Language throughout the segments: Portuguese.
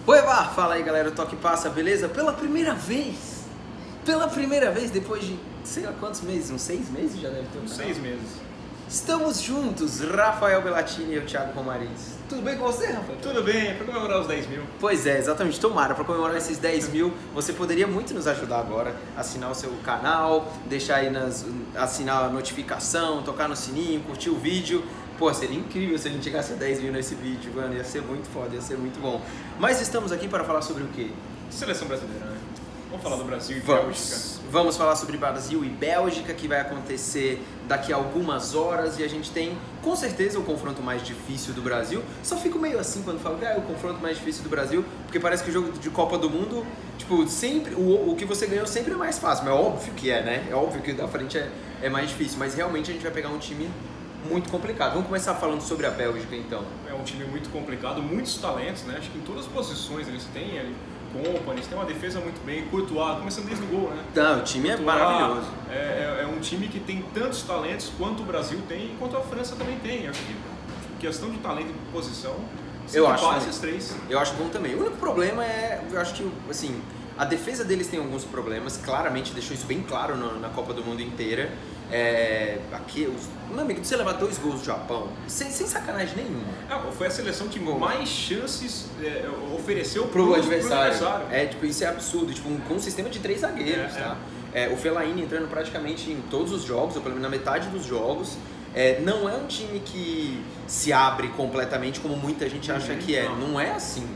Oiva! Fala aí galera, o Toque Passa, beleza? Pela primeira vez, depois de sei lá quantos meses, uns 6 meses já deve ter uns 6 meses. Estamos juntos, Rafael Bellatini e eu, Thiago Romariz. Tudo bem com você, Rafael? Tudo bem, para comemorar os 10 mil. Pois é, exatamente, tomara, para comemorar esses 10 mil, você poderia muito nos ajudar agora, assinar o seu canal, deixar aí assinar a notificação, tocar no sininho, curtir o vídeo. Pô, seria incrível se a gente chegasse a 10 mil nesse vídeo, mano, ia ser muito foda, ia ser muito bom. Mas estamos aqui para falar sobre o quê? Seleção brasileira, né? Vamos falar do Brasil e Bélgica. Vamos falar sobre Brasil e Bélgica, que vai acontecer daqui a algumas horas, e a gente tem, com certeza, o confronto mais difícil do Brasil. Só fico meio assim quando falo que é o confronto mais difícil do Brasil, porque parece que o jogo de Copa do Mundo, tipo, sempre, o que você ganhou sempre é mais fácil, mas é óbvio que é, né? É óbvio que da frente é mais difícil, mas realmente a gente vai pegar um time muito complicado. Vamos começar falando sobre a Bélgica, então. É um time muito complicado, muitos talentos, né? Acho que em todas as posições eles têm ali. Company, tem uma defesa muito bem, Courtois, começando desde o gol, né? Não, o time é maravilhoso. É um time que tem tantos talentos quanto o Brasil tem e quanto a França também tem. Acho que questão de talento e posição, eu acho esses três. Eu acho bom também. O único problema eu acho que, assim, a defesa deles tem alguns problemas, claramente deixou isso bem claro na Copa do Mundo inteira. Aqui, meu amigo, de você levar 2 gols do Japão, sem sacanagem nenhuma. Foi a seleção que mais chances ofereceu pro adversário. Tipo, isso é absurdo, tipo, com um sistema de 3 zagueiros, tá? O Fellaini entrando praticamente em todos os jogos, ou pelo menos na metade dos jogos. Não é um time que se abre completamente como muita gente acha que é. Não é assim.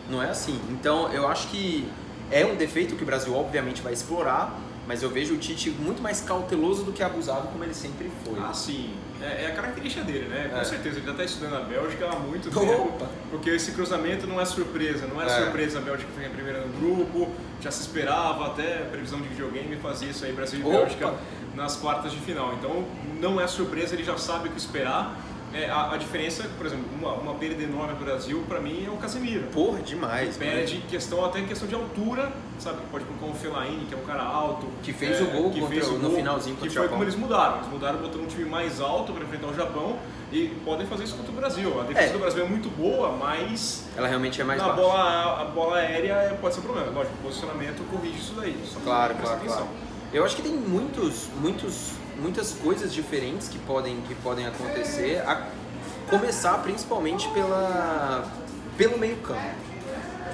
Não é assim. Então, eu acho que é um defeito que o Brasil obviamente vai explorar, mas eu vejo o Tite muito mais cauteloso do que abusado, como ele sempre foi. Ah, sim. É a característica dele, né? Com certeza, ele já está estudando a Bélgica há muito tempo. Porque esse cruzamento não é surpresa. Não é surpresa a Bélgica ficar em primeira no grupo. Já se esperava, até a previsão de videogame fazia isso aí, Brasil e Bélgica nas quartas de final. Então, não é surpresa, ele já sabe o que esperar. A diferença, por exemplo, uma perda enorme do Brasil, pra mim, é o Casemiro. Porra, demais. Perde até em questão de altura, sabe? Pode colocar um Fellaini, que é um cara alto. Que fez o gol no finalzinho contra o Japão. Que foi como eles mudaram. Eles mudaram botando um time mais alto para enfrentar o Japão e podem fazer isso contra o Brasil. A defesa do Brasil é muito boa, mas ela realmente é mais baixa. A bola aérea pode ser um problema. Lógico, o posicionamento corrige isso daí. Claro. Eu acho que tem muitas coisas diferentes que podem acontecer, a começar principalmente pelo meio campo.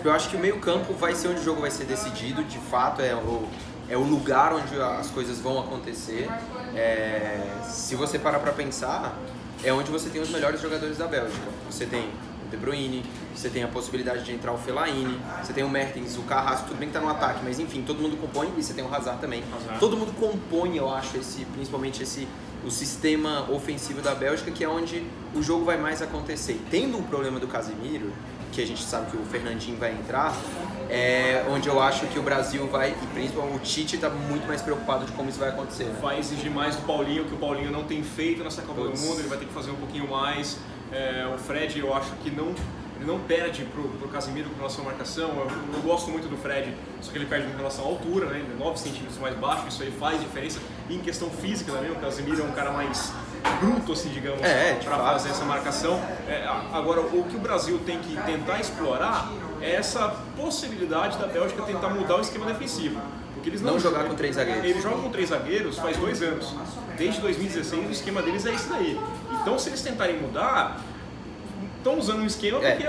Eu acho que o meio campo vai ser onde o jogo vai ser decidido, de fato é o lugar onde as coisas vão acontecer. Se você parar pra pensar, é onde você tem os melhores jogadores da Bélgica. Você tem o De Bruyne, você tem a possibilidade de entrar o Fellaini, você tem o Mertens, o Carrasco, tudo bem que tá no ataque, mas enfim, todo mundo compõe, e você tem o Hazard também. Todo mundo compõe, eu acho, principalmente o sistema ofensivo da Bélgica, que é onde o jogo vai mais acontecer. Tendo o problema do Casemiro, que a gente sabe que o Fernandinho vai entrar, onde eu acho que o Brasil vai, e principalmente o Tite está muito mais preocupado de como isso vai acontecer. Né? Vai exigir mais do Paulinho, que o Paulinho não tem feito nessa Copa do Mundo, ele vai ter que fazer um pouquinho mais. O Fred, eu acho que ele não perde pro Casemiro com relação à marcação. Eu gosto muito do Fred, só que ele perde com relação à altura, né? Ele é 9 centímetros mais baixo, isso aí faz diferença. E em questão física também, o Casemiro é um cara mais bruto, assim, digamos, para fazer essa marcação. Agora, o que o Brasil tem que tentar explorar é essa possibilidade da Bélgica tentar mudar o esquema defensivo. Porque eles não jogar com 3 zagueiros. Eles jogam com 3 zagueiros faz 2 anos. Desde 2016 o esquema deles é esse daí. Então, se eles tentarem mudar, estão usando um esquema porque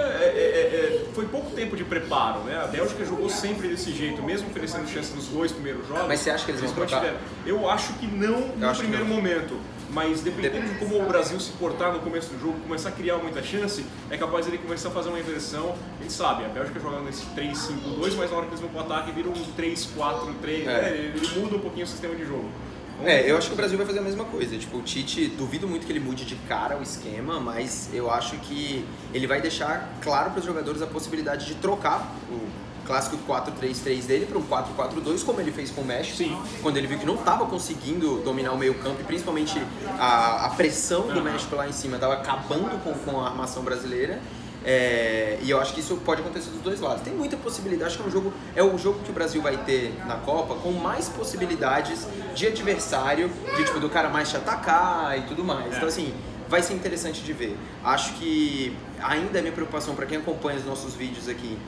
foi pouco tempo de preparo, né? A Bélgica jogou sempre desse jeito, mesmo oferecendo chance nos 2 primeiros jogos. Mas você acha que eles vão trocar? Eu acho que não no primeiro momento. Mas dependendo de como o Brasil se portar no começo do jogo, começar a criar muita chance, é capaz de ele começar a fazer uma inversão. A gente sabe, a Bélgica joga nesse 3-5-2, mas na hora que eles vão pro ataque vira um 3-4-3, ele muda um pouquinho o sistema de jogo. Eu acho que o Brasil vai fazer a mesma coisa. Tipo, o Tite, duvido muito que ele mude de cara o esquema, mas eu acho que ele vai deixar claro para os jogadores a possibilidade de trocar o clássico 4-3-3 dele para um 4-4-2, como ele fez com o México. Sim. Quando ele viu que não estava conseguindo dominar o meio campo e principalmente a pressão do México lá em cima estava acabando com a armação brasileira. E eu acho que isso pode acontecer dos dois lados. Tem muita possibilidade, acho que é o jogo que o Brasil vai ter na Copa com mais possibilidades de adversário, do cara mais te atacar e tudo mais. Então assim, vai ser interessante de ver. Acho que ainda a minha preocupação para quem acompanha os nossos vídeos aqui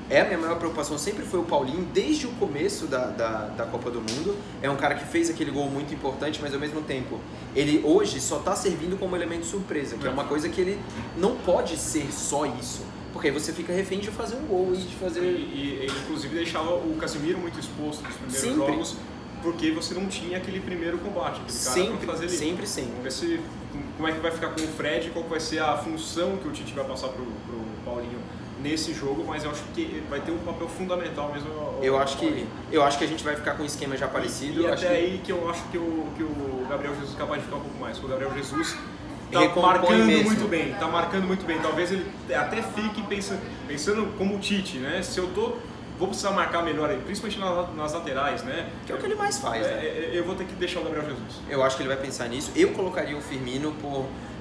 é a minha maior preocupação, sempre foi o Paulinho, desde o começo da Copa do Mundo. É um cara que fez aquele gol muito importante, mas ao mesmo tempo, ele hoje só tá servindo como elemento surpresa, que é uma coisa que ele não pode ser só isso. Porque aí você fica refém de fazer um gol e de fazer... E ele, inclusive, deixava o Casemiro muito exposto nos primeiros jogos, porque você não tinha aquele primeiro combate, aquele cara pra fazer ali. Sempre. Vamos ver como é que vai ficar com o Fred, qual vai ser a função que o Tite vai passar pro Paulinho nesse jogo, mas eu acho que vai ter um papel fundamental mesmo. Eu acho que a gente vai ficar com um esquema já parecido. E até aí que eu acho que o Gabriel Jesus é capaz de ficar um pouco mais, porque o Gabriel Jesus tá marcando muito bem. Talvez ele até fique pensando como o Tite, né? Se eu vou precisar marcar melhor aí, principalmente nas laterais, né? Que é o que ele mais faz, né? Eu vou ter que deixar o Gabriel Jesus. Eu acho que ele vai pensar nisso. Eu colocaria o Firmino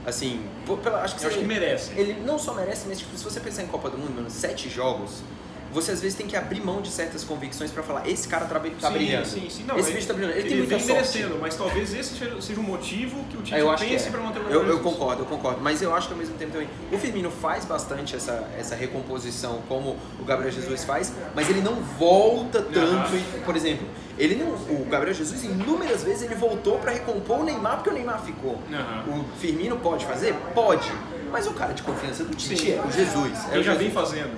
acho que merece. Ele não só merece, mas tipo, se você pensar em Copa do Mundo, mano, 7 jogos, você às vezes tem que abrir mão de certas convicções pra falar, esse cara tá brilhando. Sim. Não, esse bicho tá brilhando. Ele tem muita vem sorte. merecendo, mas talvez esse seja o motivo que o Tite pense pra manter o Gabriel Jesus. Eu concordo. Mas eu acho que ao mesmo tempo também, o Firmino faz bastante essa recomposição como o Gabriel Jesus faz, mas ele não volta tanto. Por exemplo, o Gabriel Jesus inúmeras vezes ele voltou pra recompor o Neymar porque o Neymar ficou. O Firmino pode fazer? Pode. Mas o cara de confiança do Tite é o Jesus. Ele já vem fazendo.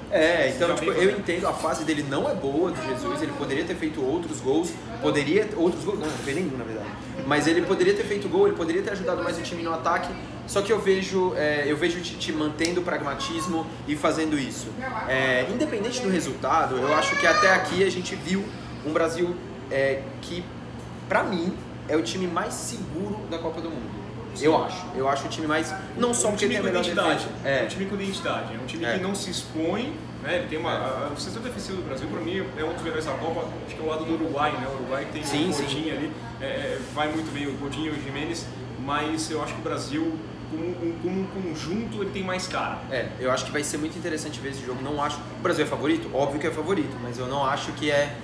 Então tipo, eu entendo, a fase dele não é boa do Jesus, ele poderia ter feito outros gols, não fez nenhum na verdade. Mas ele poderia ter feito gol, ele poderia ter ajudado mais o time no ataque, só que eu vejo o Tite mantendo o pragmatismo e fazendo isso. Independente do resultado, eu acho que até aqui a gente viu um Brasil que, pra mim, é o time mais seguro da Copa do Mundo. Sim. Eu acho o time mais... Não só porque tem a melhor defesa. É um time com identidade, é um time que não se expõe, né? Ele tem o setor defensivo do Brasil, para mim, é um dos melhores da Copa. Acho que é o lado do Uruguai, né? O Uruguai tem um Godinho ali, vai muito bem o Godinho e o Gimenez, mas eu acho que o Brasil, como um conjunto, ele tem mais cara. Eu acho que vai ser muito interessante ver esse jogo. Não acho... O Brasil é favorito? Óbvio que é favorito, mas eu não acho que é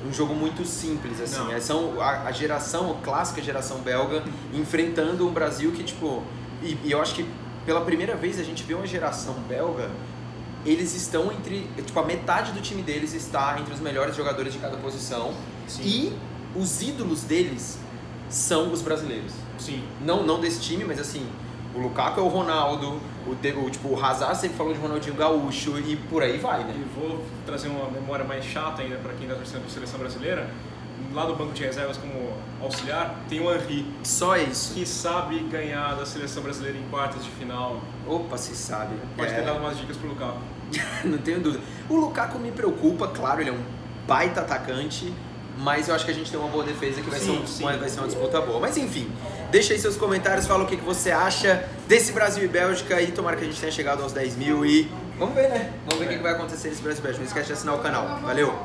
um jogo muito simples, assim. São a clássica geração belga enfrentando um Brasil que, tipo... E eu acho que pela primeira vez a gente vê uma geração belga, eles estão a metade do time deles está entre os melhores jogadores de cada posição. Sim. E os ídolos deles são os brasileiros. Sim. Não desse time, mas assim... O Lukaku é o Ronaldo, o Hazard sempre falou de Ronaldinho Gaúcho e por aí vai, né? E vou trazer uma memória mais chata ainda para quem está torcendo para a seleção brasileira. Lá no banco de reservas como auxiliar tem o Henry. Só isso. Que sabe ganhar da seleção brasileira em quartas de final. Opa, se sabe. Pode ter dado umas dicas pro Lukaku. Não tenho dúvida. O Lukaku me preocupa, claro, ele é um baita atacante, mas eu acho que a gente tem uma boa defesa que vai ser uma disputa boa. Mas enfim, deixa aí seus comentários, fala o que você acha desse Brasil e Bélgica e tomara que a gente tenha chegado aos 10 mil e vamos ver, né? Vamos ver o que vai acontecer nesse Brasil e Bélgica. Não esquece de assinar o canal. Valeu!